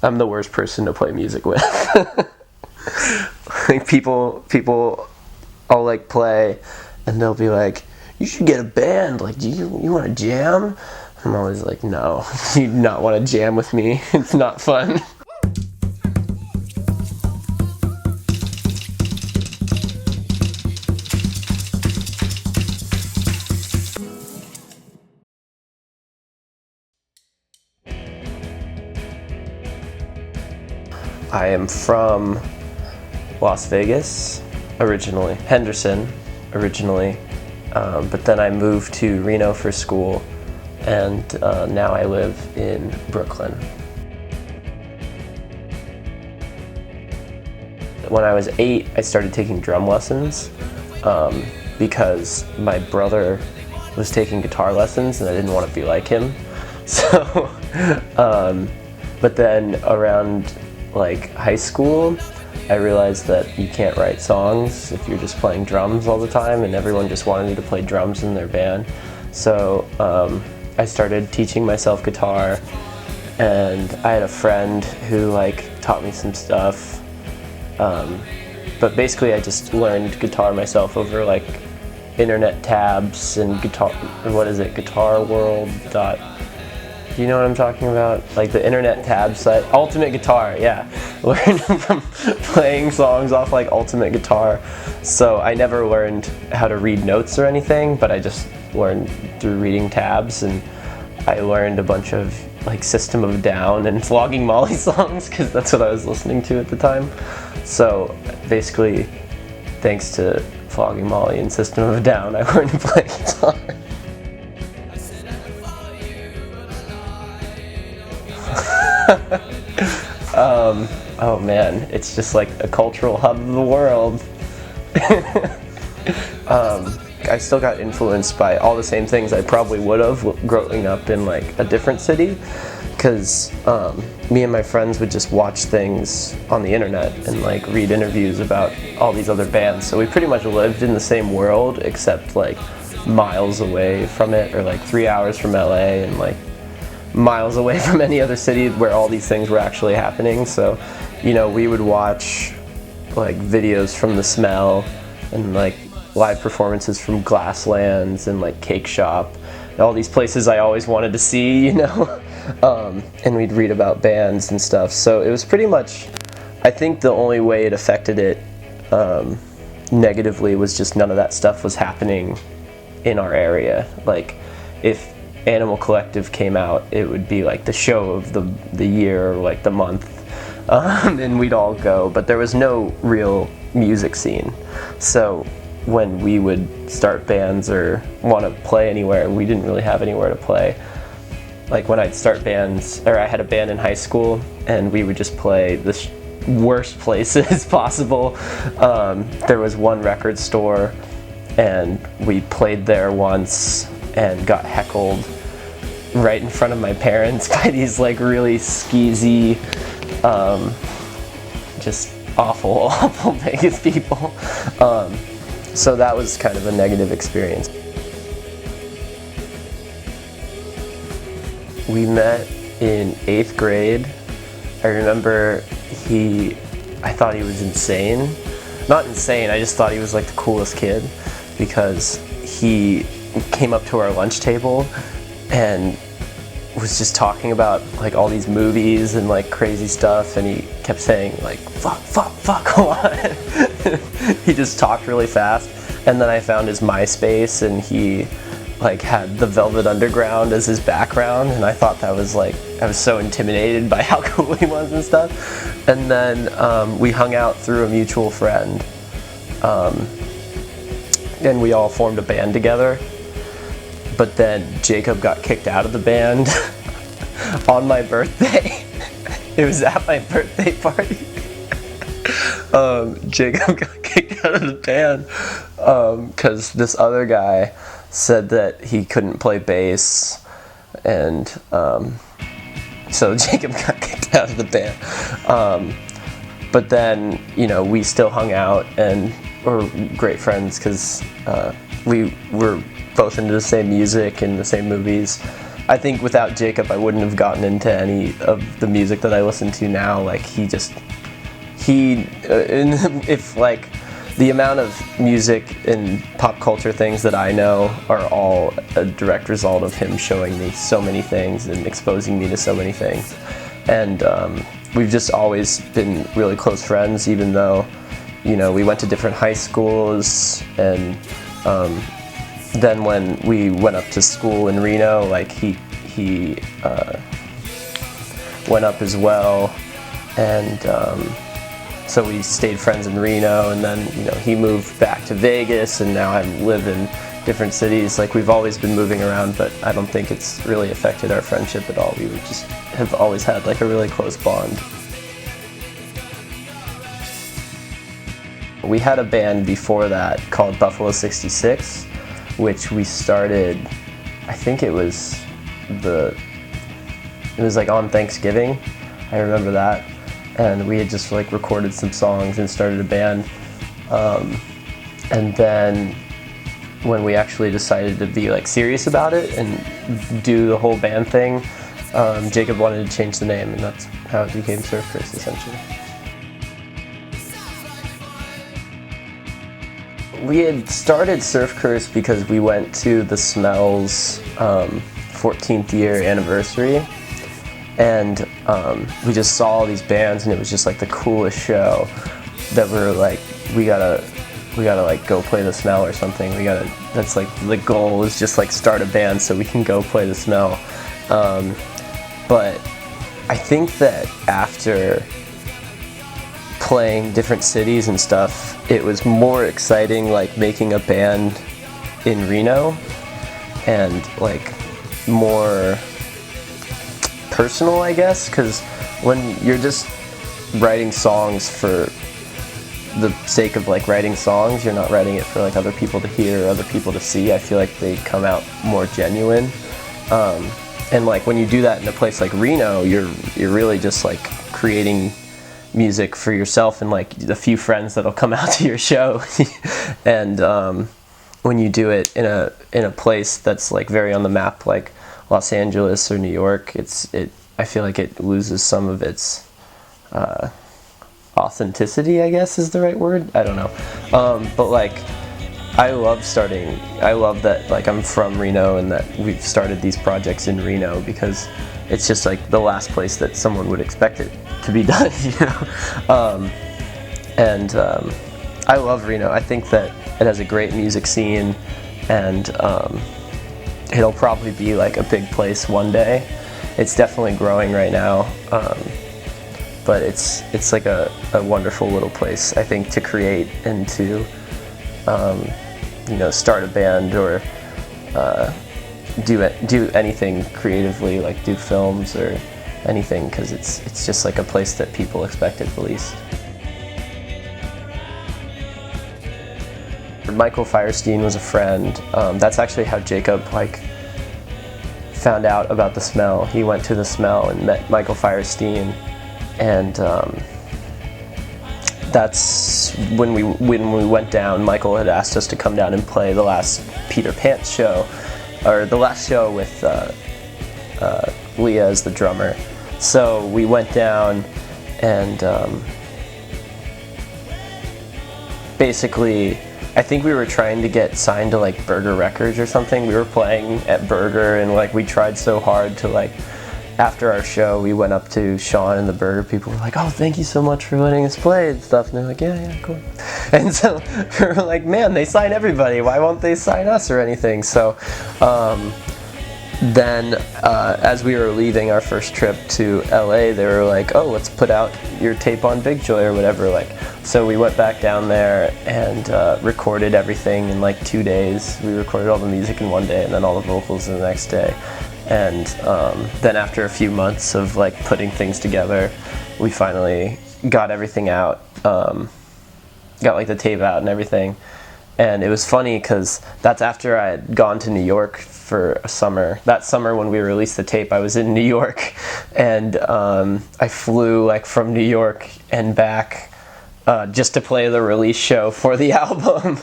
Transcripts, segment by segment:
I'm the worst person to play music with. Like people, I'll like play, and they'll be like, "You should get a band. Like, do you want to jam?" I'm always like, "No, you do not want to jam with me. It's not fun." I am from Las Vegas originally, Henderson originally, but then I moved to Reno for school, and now I live in Brooklyn. When I was 8, I started taking drum lessons because my brother was taking guitar lessons and I didn't want to be like him. So, but then around like high school, I realized that you can't write songs if you're just playing drums all the time, and everyone just wanted me to play drums in their band. So I started teaching myself guitar, and I had a friend who like taught me some stuff. But basically I just learned guitar myself over like internet tabs and Guitar World. Do you know what I'm talking about? Like the internet tab site, Ultimate Guitar, yeah. Learned from playing songs off like Ultimate Guitar. So I never learned how to read notes or anything, but I just learned through reading tabs, and I learned a bunch of like System of a Down and Flogging Molly songs because that's what I was listening to at the time. So basically, thanks to Flogging Molly and System of a Down, I learned to play guitar. Oh man, it's just like a cultural hub of the world. I still got influenced by all the same things I probably would have growing up in like a different city, because me and my friends would just watch things on the internet and like read interviews about all these other bands. So we pretty much lived in the same world, except like miles away from it, or like 3 hours from LA and like miles away from any other city where all these things were actually happening. So, you know, we would watch like videos from The Smell and like live performances from Glasslands and like Cake Shop and all these places I always wanted to see, you know. And we'd read about bands and stuff. So it was pretty much, I think the only way it affected it negatively was just none of that stuff was happening in our area. Like if Animal Collective came out, it would be like the show of the year or like the month, and we'd all go, but there was no real music scene. So when we would start bands or want to play anywhere, we didn't really have anywhere to play. Like when I'd start bands, or I had a band in high school, and we would just play the worst places possible. There was one record store, and we played there once and got heckled right in front of my parents by these like really skeezy, just awful Vegas people. So that was kind of a negative experience. We met in 8th grade. I remember I thought he was insane. Not insane, I just thought he was like the coolest kid, because he came up to our lunch table and was just talking about like all these movies and like crazy stuff, and he kept saying like fuck a lot. He just talked really fast, and then I found his MySpace, and he like had the Velvet Underground as his background, and I thought that was like, I was so intimidated by how cool he was and stuff. And then we hung out through a mutual friend, and we all formed a band together. But then Jacob got kicked out of the band on my birthday. It was at my birthday party. Jacob got kicked out of the band because this other guy said that he couldn't play bass, and so Jacob got kicked out of the band. But then, you know, we still hung out and were great friends because we were both into the same music and the same movies. I think without Jacob, I wouldn't have gotten into any of the music that I listen to now. Like if like the amount of music and pop culture things that I know are all a direct result of him showing me so many things and exposing me to so many things. And we've just always been really close friends, even though, you know, we went to different high schools, and then when we went up to school in Reno, like he went up as well, and so we stayed friends in Reno, and then, you know, he moved back to Vegas, and now I live in different cities. Like, we've always been moving around, but I don't think it's really affected our friendship at all. We would just have always had like a really close bond. We had a band before that called Buffalo 66, which we started, I think it was like on Thanksgiving, I remember that, and we had just like recorded some songs and started a band, and then when we actually decided to be like serious about it and do the whole band thing, Jacob wanted to change the name, and that's how it became Surf Curse, essentially. We had started Surf Curse because we went to the Smells 14th year anniversary, and we just saw all these bands, and it was just like the coolest show that we were like, we gotta like go play the Smell or something. That's like the goal, is just like start a band so we can go play the Smell. But I think that after playing different cities and stuff, it was more exciting like making a band in Reno, and like more personal, I guess, because when you're just writing songs for the sake of like writing songs, you're not writing it for like other people to hear or other people to see. I feel like they come out more genuine, and like when you do that in a place like Reno, you're really just like creating music for yourself and like the few friends that'll come out to your show. And when you do it in a place that's like very on the map, like Los Angeles or New York, I feel like it loses some of its authenticity, I guess is the right word. I don't know. But like I love that like I'm from Reno and that we've started these projects in Reno, because it's just like the last place that someone would expect it to be done, you know. I love Reno. I think that it has a great music scene, and it'll probably be like a big place one day. It's definitely growing right now, but it's like a wonderful little place, I think, to create and to you know, start a band or do anything creatively, like do films or anything, because it's just like a place that people expect at the least. Michael Firestein was a friend. That's actually how Jacob like found out about the Smell. He went to the Smell and met Michael Firestein, and that's when we went down. Michael had asked us to come down and play the last Peter Pants show, or the last show with Leah as the drummer. So we went down, and basically I think we were trying to get signed to like Burger Records or something. We were playing at Burger, and like we tried so hard to like, after our show we went up to Sean and the Burger people were like, oh, thank you so much for letting us play and stuff, and they're like, yeah, cool. And so we were like, man, they sign everybody, why won't they sign us or anything? So then as we were leaving our first trip to LA, they were like, oh, let's put out your tape on Big Joy or whatever. Like, so we went back down there and recorded everything in like 2 days. We recorded all the music in one day and then all the vocals the next day. And then after a few months of like putting things together, we finally got everything out, got like the tape out and everything. And it was funny because that's after I had gone to New York for a summer. That summer when we released the tape, I was in New York, and I flew like from New York and back just to play the release show for the album.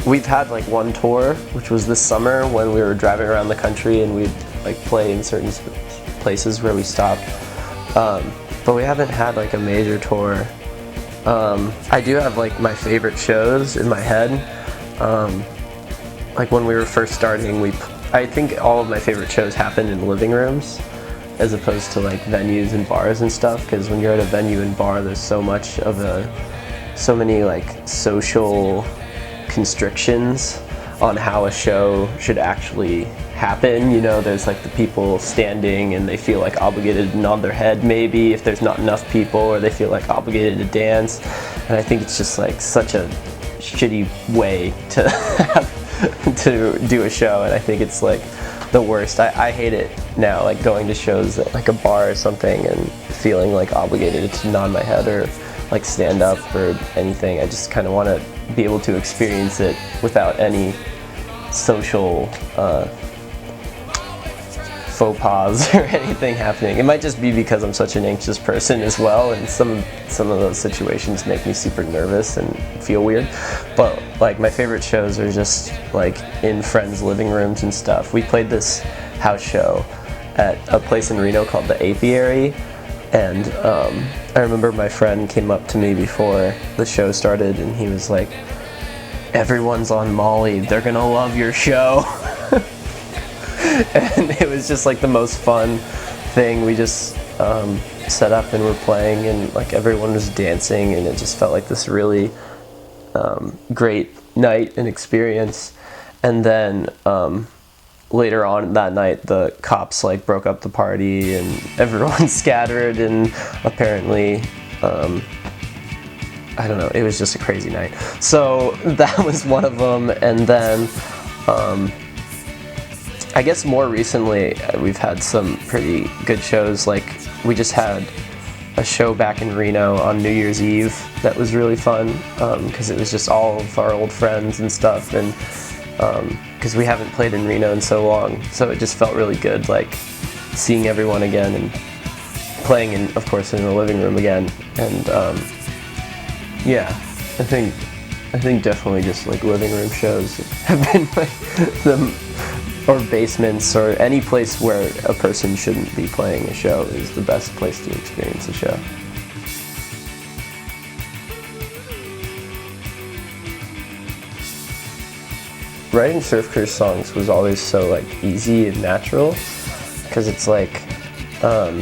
we've had like one tour, which was this summer when we were driving around the country and we'd like play in certain places where we stopped. But we haven't had like a major tour. I do have like my favorite shows in my head. Like when we were first starting, I think all of my favorite shows happen in living rooms as opposed to like venues and bars and stuff, because when you're at a venue and bar, there's so many like social constrictions on how a show should actually happen. You know, there's like the people standing and they feel like obligated to nod their head maybe if there's not enough people, or they feel like obligated to dance. And I think it's just like such a shitty way to to do a show, and I think it's like the worst. I hate it now, like going to shows at like a bar or something and feeling like obligated to nod my head or like stand up or anything. I just kind of want to be able to experience it without any social faux pas or anything happening. It might just be because I'm such an anxious person as well, and some of those situations make me super nervous and feel weird. But like my favorite shows are just like in friends' living rooms and stuff. We played this house show at a place in Reno called the Apiary, and I remember my friend came up to me before the show started and he was like, "Everyone's on Molly, they're gonna love your show." And it was just like the most fun thing. We just set up and were playing, and like everyone was dancing, and it just felt like this really great night and experience. And then later on that night, the cops like broke up the party and everyone scattered, and apparently I don't know, it was just a crazy night. So that was one of them. And then I guess more recently we've had some pretty good shows. Like we just had a show back in Reno on New Year's Eve that was really fun, because it was just all of our old friends and stuff, and because we haven't played in Reno in so long, so it just felt really good, like seeing everyone again and playing in, of course, in the living room again. And yeah, I think definitely just like living room shows have been like or basements, or any place where a person shouldn't be playing a show is the best place to experience a show. Writing Surf Curse songs was always so like easy and natural, because it's like, I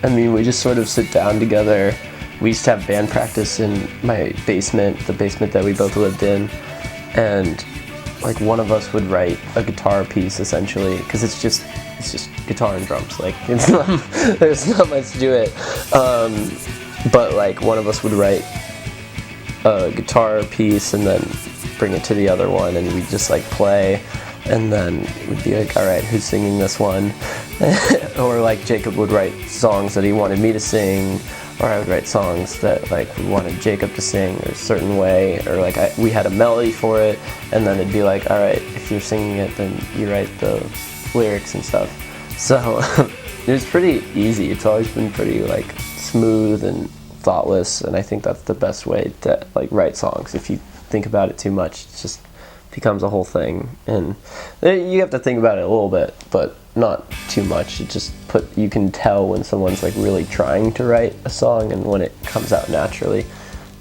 mean, we just sort of sit down together. We used to have band practice in my basement, the basement that we both lived in, and like one of us would write a guitar piece essentially, because it's just guitar and drums. Like it's not, there's not much to it. But like one of us would write a guitar piece and then bring it to the other one, and we'd just like play, and then we'd be like, all right, who's singing this one? Or like Jacob would write songs that he wanted me to sing, or I would write songs that like we wanted Jacob to sing a certain way, or like we had a melody for it, and then it'd be like, all right, if you're singing it, then you write the lyrics and stuff. So it was pretty easy. It's always been pretty like smooth and thoughtless, and I think that's the best way to like write songs. If you think about it too much, it just becomes a whole thing, and you have to think about it a little bit, but not too much. It just you can tell when someone's like really trying to write a song and when it comes out naturally.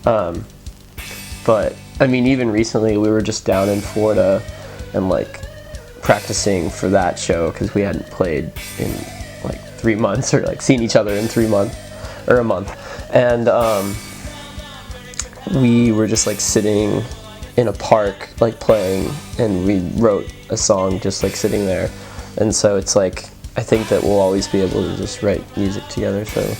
But I mean, even recently we were just down in Florida and like practicing for that show, because we hadn't played in like 3 months, or like seen each other in 3 months or a month, and we were just like sitting in a park like playing, and we wrote a song just like sitting there. And so it's like, I think that we'll always be able to just write music together. So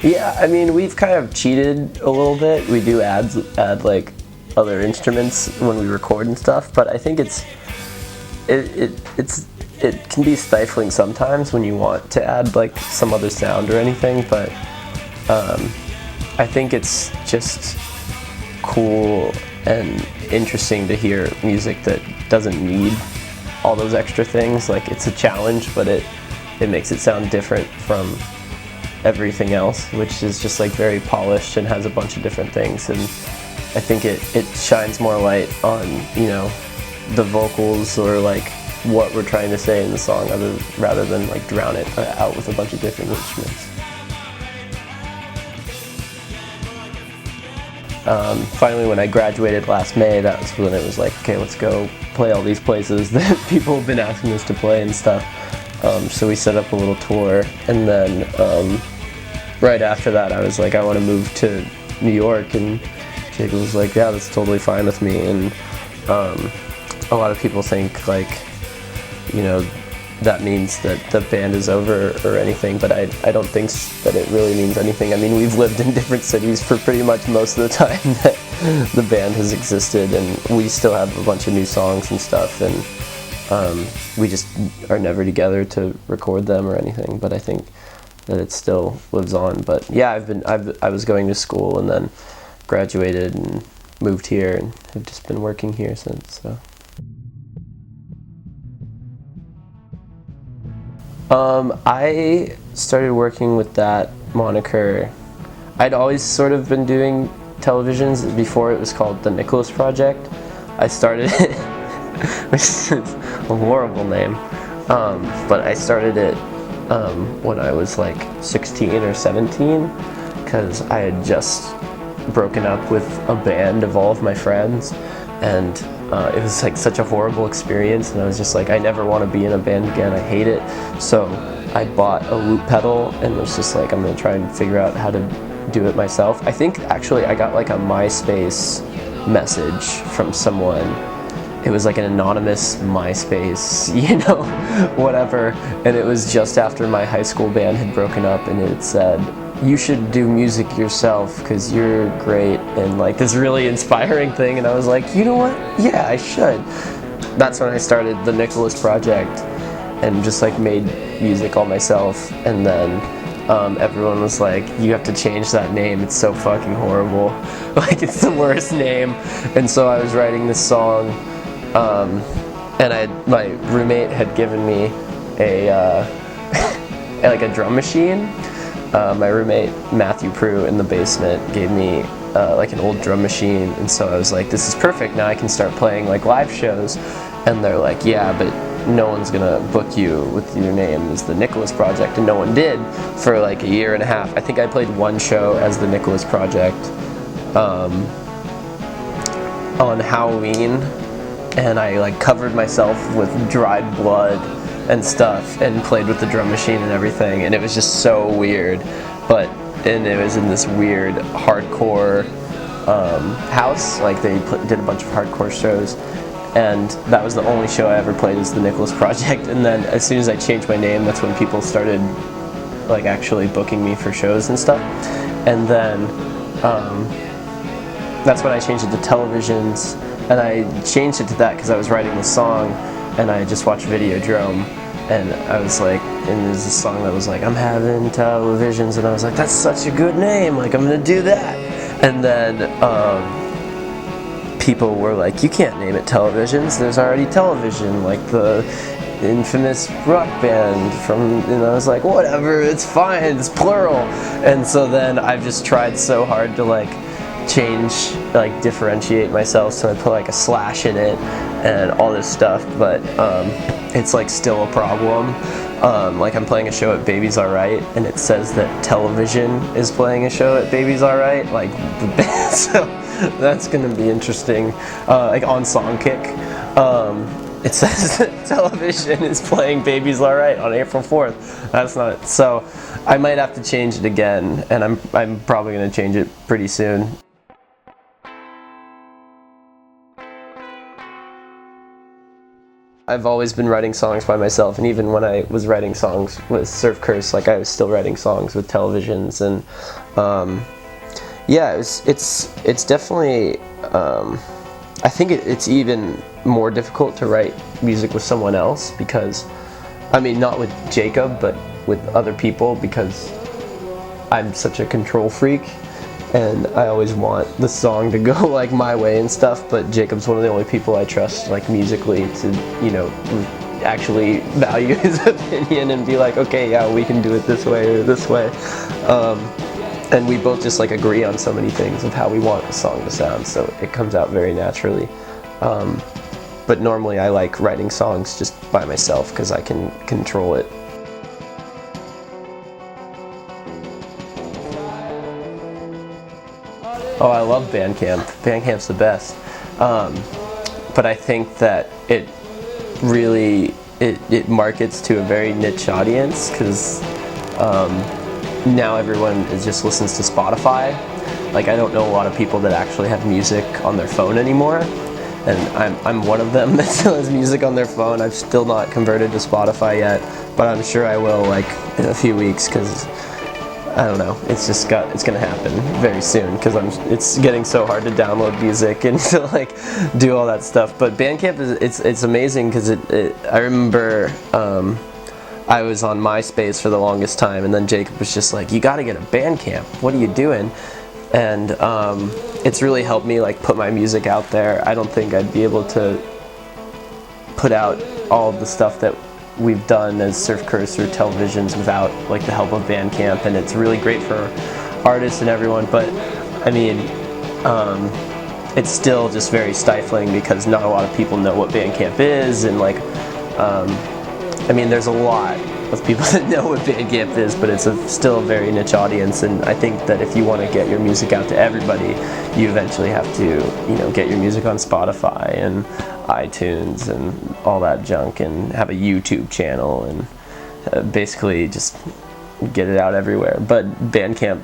yeah, I mean, we've kind of cheated a little bit. We do add like other instruments when we record and stuff, but I think it can be stifling sometimes when you want to add like some other sound or anything, but I think it's just cool and interesting to hear music that doesn't need all those extra things. Like it's a challenge, but it makes it sound different from everything else, which is just like very polished and has a bunch of different things, and I think it shines more light on, you know, the vocals or like what we're trying to say in the song, rather than like drown it out with a bunch of different instruments. Finally, when I graduated last May, that was when it was like, okay, let's go play all these places that people have been asking us to play and stuff. So we set up a little tour, and then right after that I was like, I want to move to New York, and Jacob was like, yeah, that's totally fine with me. And a lot of people think like, you know, that means that the band is over or anything, but I don't think that it really means anything. I mean, we've lived in different cities for pretty much most of the time that the band has existed, and we still have a bunch of new songs and stuff, and we just are never together to record them or anything, but I think that it still lives on. But yeah, I was going to school and then graduated and moved here and have just been working here since, so. I started working with that moniker. I'd always sort of been doing televisions before it was called The Nicholas Project. I started it, which is a horrible name, but I started it when I was like 16 or 17, because I had just broken up with a band of all of my friends, and it was like such a horrible experience, and I was just like, I never want to be in a band again, I hate it. So I bought a loop pedal and was just like, I'm gonna try and figure out how to do it myself. I think actually I got like a MySpace message from someone. It was like an anonymous MySpace, you know, whatever, and it was just after my high school band had broken up, and it said, you should do music yourself because you're great, and like this really inspiring thing, and I was like, you know what, yeah, I should. That's when I started the Nicholas Project and just like made music all myself, and then everyone was like, you have to change that name, it's so fucking horrible, like it's the worst name. And so I was writing this song, and my roommate had given me a like a drum machine. My roommate Matthew Prue in the basement gave me like an old drum machine, and so I was like, this is perfect, now I can start playing like live shows. And they're like, yeah, but no one's gonna book you with your name as the Nicholas Project, and no one did for like a year and a half. I think I played one show as the Nicholas Project on Halloween, and I like covered myself with dried blood and stuff and played with the drum machine and everything, and it was just so weird. And it was in this weird hardcore house, like they did a bunch of hardcore shows, and that was the only show I ever played as the Nicholas Project. And then as soon as I changed my name, that's when people started like actually booking me for shows and stuff. And then that's when I changed it to Televisions, and I changed it to that because I was writing this song and I just watched Videodrome, and I was like, and there's this song that was like, I'm having televisions, and I was like, that's such a good name, like I'm gonna do that. And then people were like, you can't name it Televisions, there's already Television, like the infamous rock band from, and I was like, whatever, it's fine, it's plural. And so then I've just tried so hard to like change, like differentiate myself, so I put like a slash in it and all this stuff, but it's like still a problem. Like I'm playing a show at Baby's Alright, and it says that Television is playing a show at Baby's Alright, like so that's gonna be interesting. Like on Songkick, it says that Television is playing Baby's Alright on April 4th. That's not, so I might have to change it again, and I'm probably gonna change it pretty soon. I've always been writing songs by myself, and even when I was writing songs with Surf Curse, like I was still writing songs with Televisions, and yeah, it's definitely, I think it's even more difficult to write music with someone else, because, I mean, not with Jacob, but with other people, because I'm such a control freak, and I always want the song to go like my way and stuff, but Jacob's one of the only people I trust like musically to, you know, actually value his opinion and be like, okay, yeah, we can do it this way or this way. And we both just like agree on so many things of how we want a song to sound, so it comes out very naturally. But normally I like writing songs just by myself because I can control it. Oh, I love Bandcamp. Bandcamp's the best. But I think that it really, it markets to a very niche audience, because now everyone just listens to Spotify. Like, I don't know a lot of people that actually have music on their phone anymore, and I'm one of them that still has music on their phone. I've still not converted to Spotify yet, but I'm sure I will, like, in a few weeks, because I don't know, it's gonna happen very soon, because it's getting so hard to download music and to like do all that stuff. But Bandcamp it's amazing, because I remember I was on MySpace for the longest time, and then Jacob was just like, you gotta get a Bandcamp, what are you doing? And it's really helped me like put my music out there. I don't think I'd be able to put out all of the stuff that we've done as Surf Curse or Televisions without like the help of Bandcamp, and it's really great for artists and everyone. But I mean, it's still just very stifling, because not a lot of people know what Bandcamp is, and like I mean, there's a lot of people that know what Bandcamp is, but it's still a very niche audience. And I think that if you want to get your music out to everybody, you eventually have to, you know, get your music on Spotify and iTunes and all that junk, and have a YouTube channel, and basically just get it out everywhere. But Bandcamp,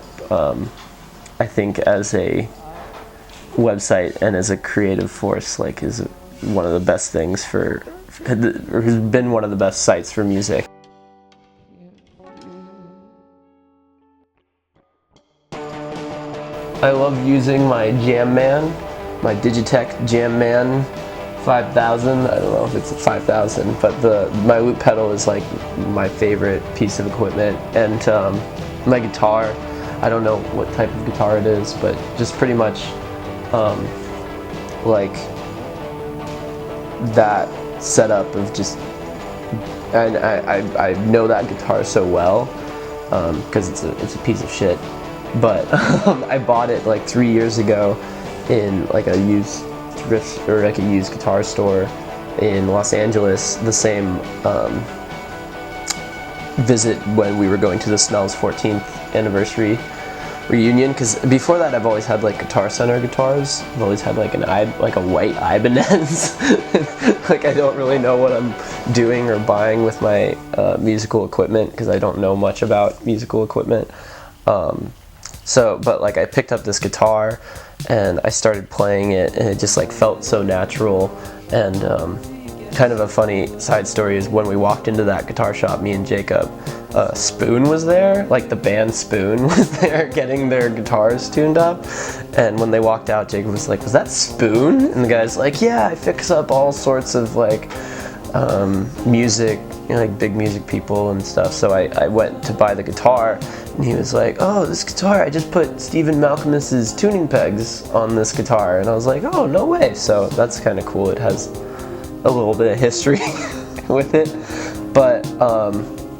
I think as a website and as a creative force, like, is one of the best things or has been one of the best sites for music. I love using my Jamman, my Digitech Jamman 5000. I don't know if it's a 5000, but my loop pedal is like my favorite piece of equipment. And my guitar, I don't know what type of guitar it is, but just pretty much like that setup of just, and I know that guitar so well because it's a piece of shit. But I bought it like 3 years ago in like a used thrift or like a used guitar store in Los Angeles. The same visit when we were going to the Smells 14th anniversary reunion. Because before that, I've always had like Guitar Center guitars. I've always had like a white Ibanez. Like, I don't really know what I'm doing or buying with my musical equipment, because I don't know much about musical equipment. But like, I picked up this guitar and I started playing it, and it just like felt so natural. And kind of a funny side story is when we walked into that guitar shop, me and Jacob, Spoon was there, like the band Spoon was there getting their guitars tuned up. And when they walked out, Jacob was like, was that Spoon? And the guy's like, yeah, I fix up all sorts of like music, you know, like big music people and stuff. So I went to buy the guitar, and he was like, oh, this guitar, I just put Stephen Malcolmus's tuning pegs on this guitar. And I was like, oh, no way. So that's kind of cool. It has a little bit of history with it. But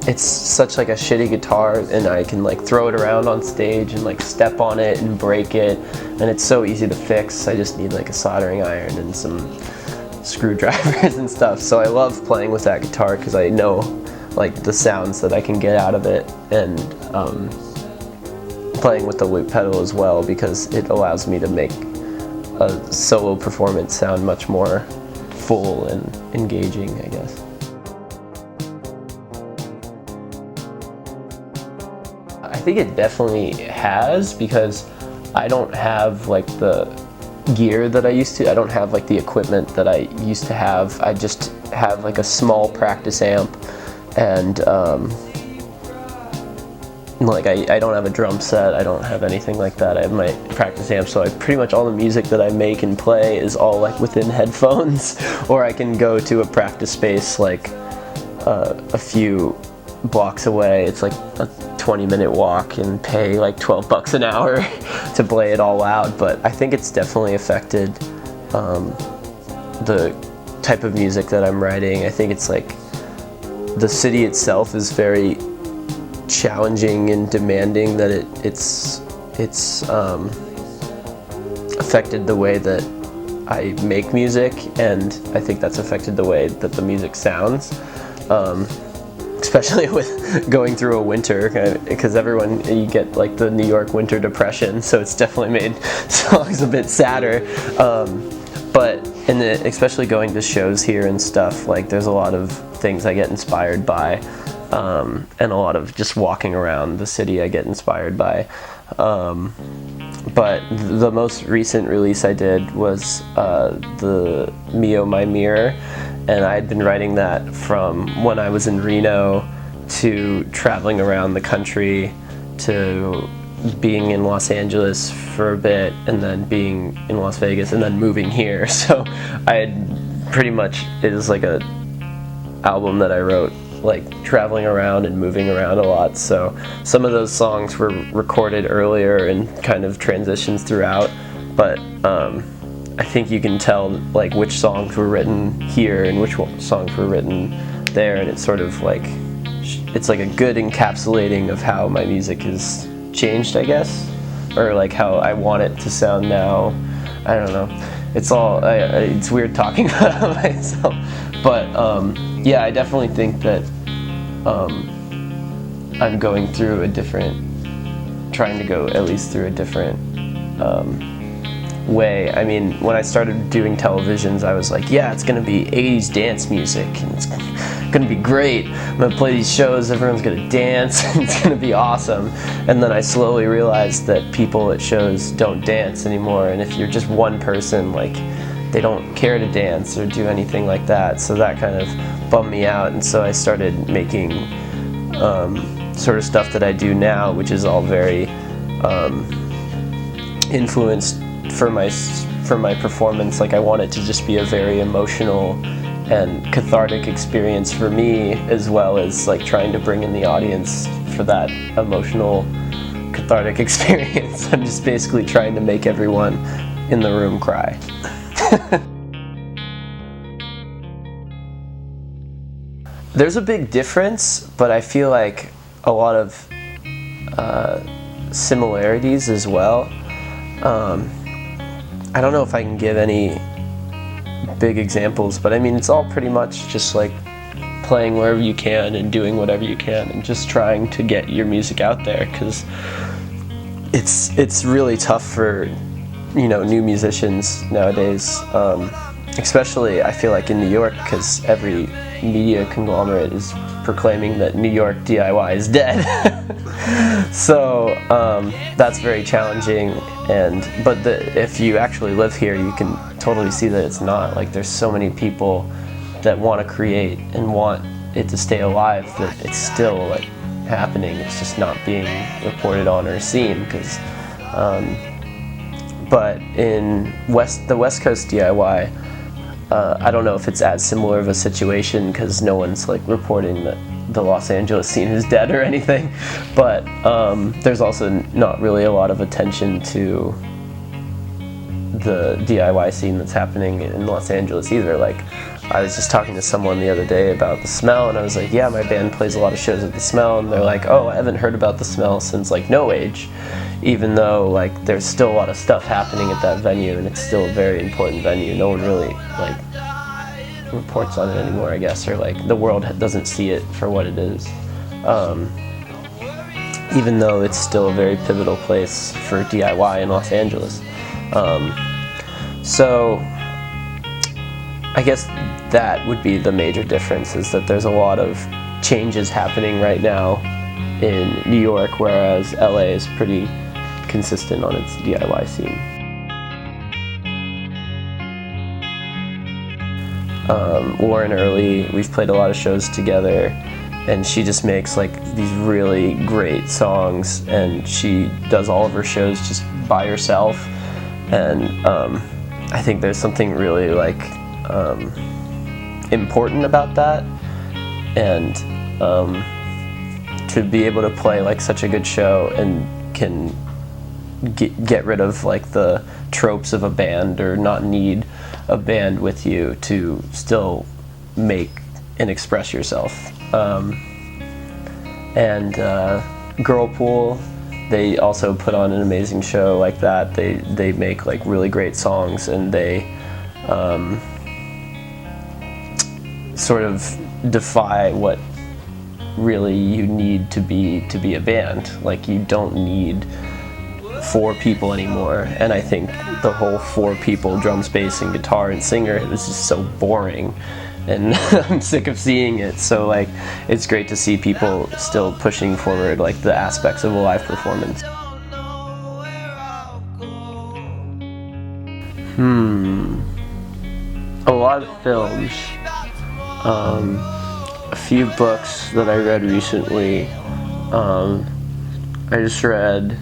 it's such like a shitty guitar, and I can like throw it around on stage and like step on it and break it, and it's so easy to fix. I just need like a soldering iron and some screwdrivers and stuff. So I love playing with that guitar because I know like the sounds that I can get out of it, and playing with the loop pedal as well, because it allows me to make a solo performance sound much more full and engaging, I guess. I think it definitely has, because I don't have like the gear that I used to. I don't have like the equipment that I used to have. I just have like a small practice amp, and like I don't have a drum set. I don't have anything like that. I have my practice amp, so pretty much all the music that I make and play is all like within headphones, or I can go to a practice space like a few blocks away. It's like a 20-minute walk, and pay like $12 an hour to play it all out. But I think it's definitely affected the type of music that I'm writing. I think it's like the city itself is very challenging and demanding, that it's affected the way that I make music, and I think that's affected the way that the music sounds, especially with going through a winter, because you get like the New York winter depression, so it's definitely made songs a bit sadder, but especially going to shows here and stuff, like there's a lot of things I get inspired by, and a lot of just walking around the city I get inspired by. But the most recent release I did was the Mio My Mirror, and I had been writing that from when I was in Reno to traveling around the country to being in Los Angeles for a bit, and then being in Las Vegas, and then moving here. So I had pretty much, it was like a album that I wrote like traveling around and moving around a lot, so some of those songs were recorded earlier and kind of transitions throughout, but I think you can tell like which songs were written here and which songs were written there, and it's sort of like, it's like a good encapsulating of how my music has changed, I guess, or like how I want it to sound now. I don't know, it's weird talking about myself, but yeah, I definitely think that I'm going through trying to go at least through a different way. I mean, when I started doing televisions, I was like, yeah, it's gonna be 80s dance music, and it's gonna be great. I'm gonna play these shows, everyone's gonna dance, and it's gonna be awesome. And then I slowly realized that people at shows don't dance anymore, and if you're just one person, like, they don't care to dance or do anything like that, so that kind of bummed me out, and so I started making sort of stuff that I do now, which is all very influenced for my performance. Like, I want it to just be a very emotional and cathartic experience for me, as well as like trying to bring in the audience for that emotional cathartic experience. I'm just basically trying to make everyone in the room cry. There's a big difference, but I feel like a lot of similarities as well. I don't know if I can give any big examples, but I mean, it's all pretty much just like playing wherever you can and doing whatever you can and just trying to get your music out there, because it's really tough for, you know, new musicians nowadays, especially I feel like in New York, because every media conglomerate is proclaiming that New York DIY is dead. So that's very challenging, but if you actually live here, you can totally see that it's not. Like, there's so many people that want to create and want it to stay alive, that it's still like happening. It's just not being reported on or seen, because but in the West Coast DIY, I don't know if it's as similar of a situation, because no one's like reporting that the Los Angeles scene is dead or anything, but there's also not really a lot of attention to the DIY scene that's happening in Los Angeles either. Like, I was just talking to someone the other day about The Smell, and I was like, yeah, my band plays a lot of shows at The Smell, and they're like, oh, I haven't heard about The Smell since like No Age, even though like there's still a lot of stuff happening at that venue, and it's still a very important venue. No one really like reports on it anymore, I guess, or like the world doesn't see it for what it is, even though it's still a very pivotal place for DIY in Los Angeles. So I guess that would be the major difference, is that there's a lot of changes happening right now in New York, whereas LA is pretty consistent on its DIY scene. Lauren Early, we've played a lot of shows together, and she just makes like these really great songs, and she does all of her shows just by herself, and I think there's something really like important about that, and to be able to play like such a good show and can get rid of like the tropes of a band, or not need a band with you to still make and express yourself. And Girlpool, they also put on an amazing show like that. They make like really great songs, and they sort of defy what really you need to be a band. Like, you don't need 4 people anymore, and I think the whole 4 people, drums, bass, and guitar and singer, it was just so boring, and I'm sick of seeing it. So like, it's great to see people still pushing forward like the aspects of a live performance. A lot of films, a few books that I read recently. I just read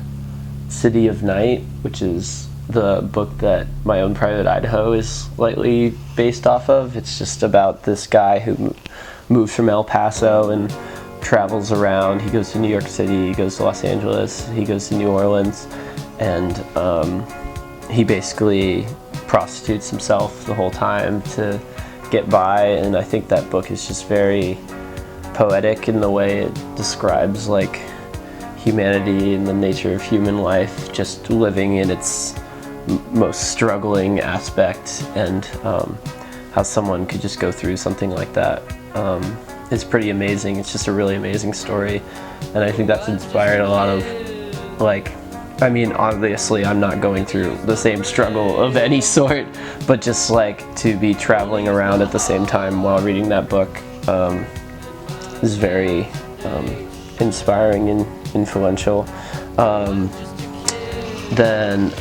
City of Night, which is the book that My Own Private Idaho is slightly based off of. It's just about this guy who moves from El Paso and travels around. He goes to New York City, he goes to Los Angeles, he goes to New Orleans, and he basically prostitutes himself the whole time to get by. And I think that book is just very poetic in the way it describes like humanity and the nature of human life, just living in its most struggling aspect, and how someone could just go through something like that is pretty amazing. It's just a really amazing story, and I think that's inspired a lot of, like, I mean, obviously I'm not going through the same struggle of any sort, but just like to be traveling around at the same time while reading that book is very inspiring and influential. Then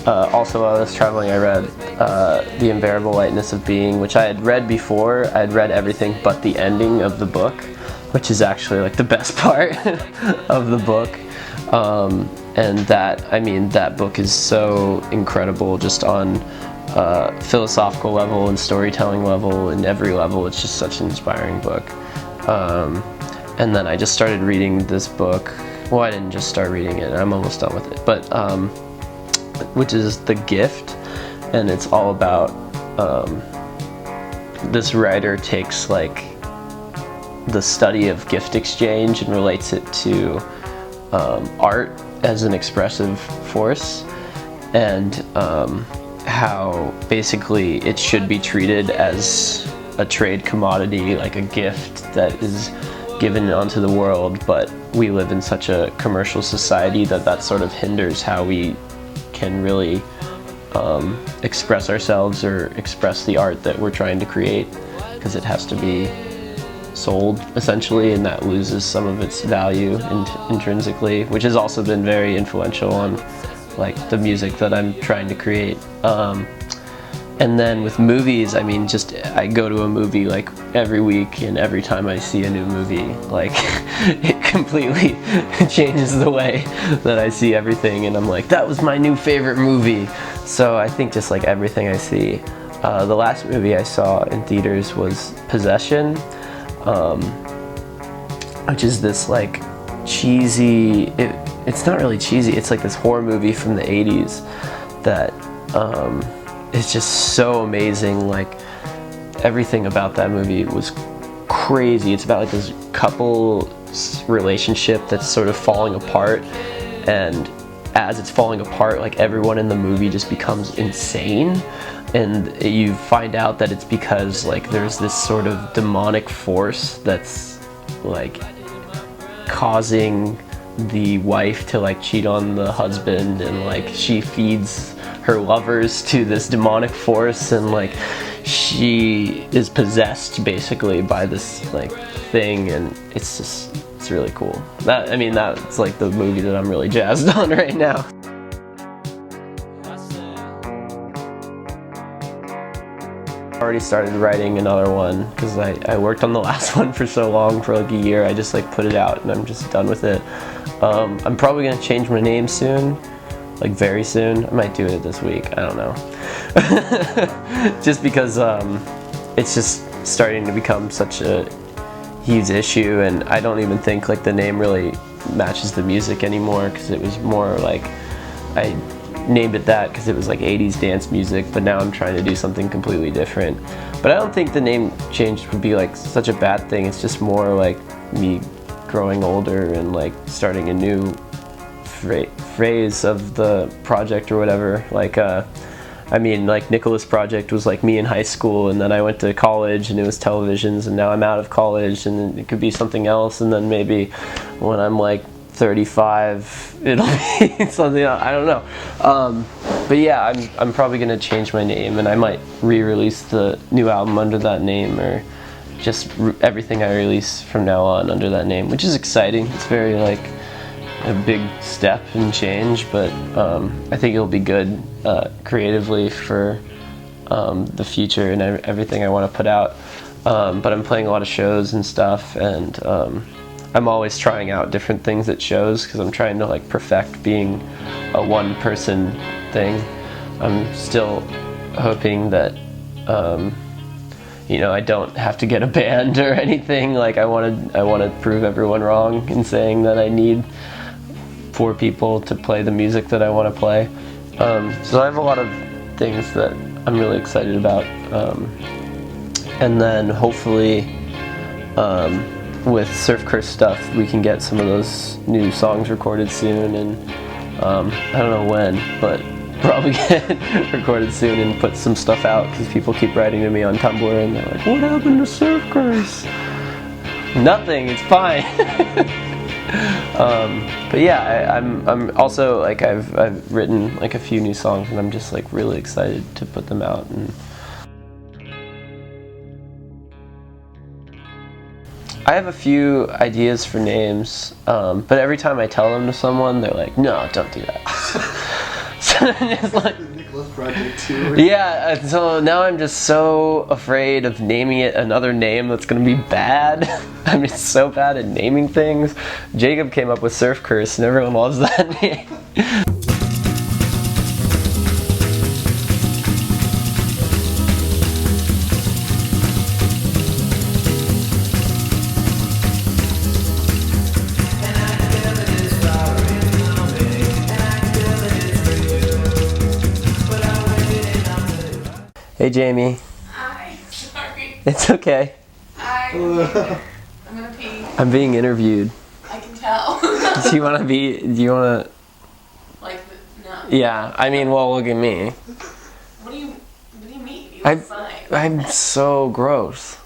also while I was traveling, I read The Unbearable Lightness of Being, which I had read before. I had read everything but the ending of the book, which is actually like the best part of the book. And that, I mean, that book is so incredible just on philosophical level and storytelling level and every level. It's just such an inspiring book. And then I just started reading this book. Well, I didn't just start reading it, I'm almost done with it, but which is The Gift, and it's all about this writer takes like the study of gift exchange and relates it to art as an expressive force, and how basically it should be treated as a trade commodity, like a gift that is given onto the world. But we live in such a commercial society that sort of hinders how we can really express ourselves or express the art that we're trying to create, because it has to be sold essentially, and that loses some of its value intrinsically, which has also been very influential on like the music that I'm trying to create. And then with movies, I mean, just I go to a movie like every week, and every time I see a new movie, like it completely changes the way that I see everything, and I'm like, that was my new favorite movie. So I think just like everything I see. The last movie I saw in theaters was Possession, which is this like cheesy, it's not really cheesy, it's like this horror movie from the 80s that it's just so amazing. Like everything about that movie was crazy. It's about like this couple relationship that's sort of falling apart, and as it's falling apart, like everyone in the movie just becomes insane, and you find out that it's because like there's this sort of demonic force that's like causing the wife to like cheat on the husband, and like she feeds her lovers to this demonic force, and like she is possessed basically by this like thing, and it's really cool. That, I mean, that's like the movie that I'm really jazzed on right now. I already started writing another one because I worked on the last one for so long, for like a year. I just like put it out and I'm just done with it. I'm probably gonna change my name soon, like very soon. I might do it this week, I don't know. Just because it's just starting to become such a huge issue, and I don't even think like the name really matches the music anymore, because it was more like I named it that because it was like 80s dance music, but now I'm trying to do something completely different. But I don't think the name change would be like such a bad thing. It's just more like me growing older and like starting a new phase of the project or whatever. Like I mean, like Nicholas Project was like me in high school, and then I went to college and it was televisions, and now I'm out of college and it could be something else, and then maybe when I'm like 35 it'll be something else. I don't know. But yeah, I'm probably gonna change my name, and I might re-release the new album under that name, or just everything I release from now on under that name, which is exciting. It's very like a big step and change, but I think it'll be good creatively for the future and everything I want to put out. But I'm playing a lot of shows and stuff, and I'm always trying out different things at shows because I'm trying to like perfect being a one-person thing. I'm still hoping that you know, I don't have to get a band or anything. Like I want to prove everyone wrong in saying that I need 4 people to play the music that I want to play. So I have a lot of things that I'm really excited about. And then hopefully with Surf Curse stuff we can get some of those new songs recorded soon, and I don't know when, but probably get recorded soon and put some stuff out, because people keep writing to me on Tumblr and they're like, what happened to Surf Curse? Nothing, it's fine. But yeah, I'm also like I've written like a few new songs, and I'm just like really excited to put them out. And I have a few ideas for names, but every time I tell them to someone, they're like, no, don't do that. So it's like, Nicholas Project too. yeah, so now I'm just so afraid of naming it another name that's gonna be bad. I'm just so bad at naming things. Jacob came up with Surf Curse, and everyone loves that name. Hey Jamie. Hi, sorry. It's okay. Hi. I'm gonna pee. I'm being interviewed. I can tell. Do you wanna Like, no. Yeah, I mean, well, look at me. What do you mean? You look fine. I'm so gross.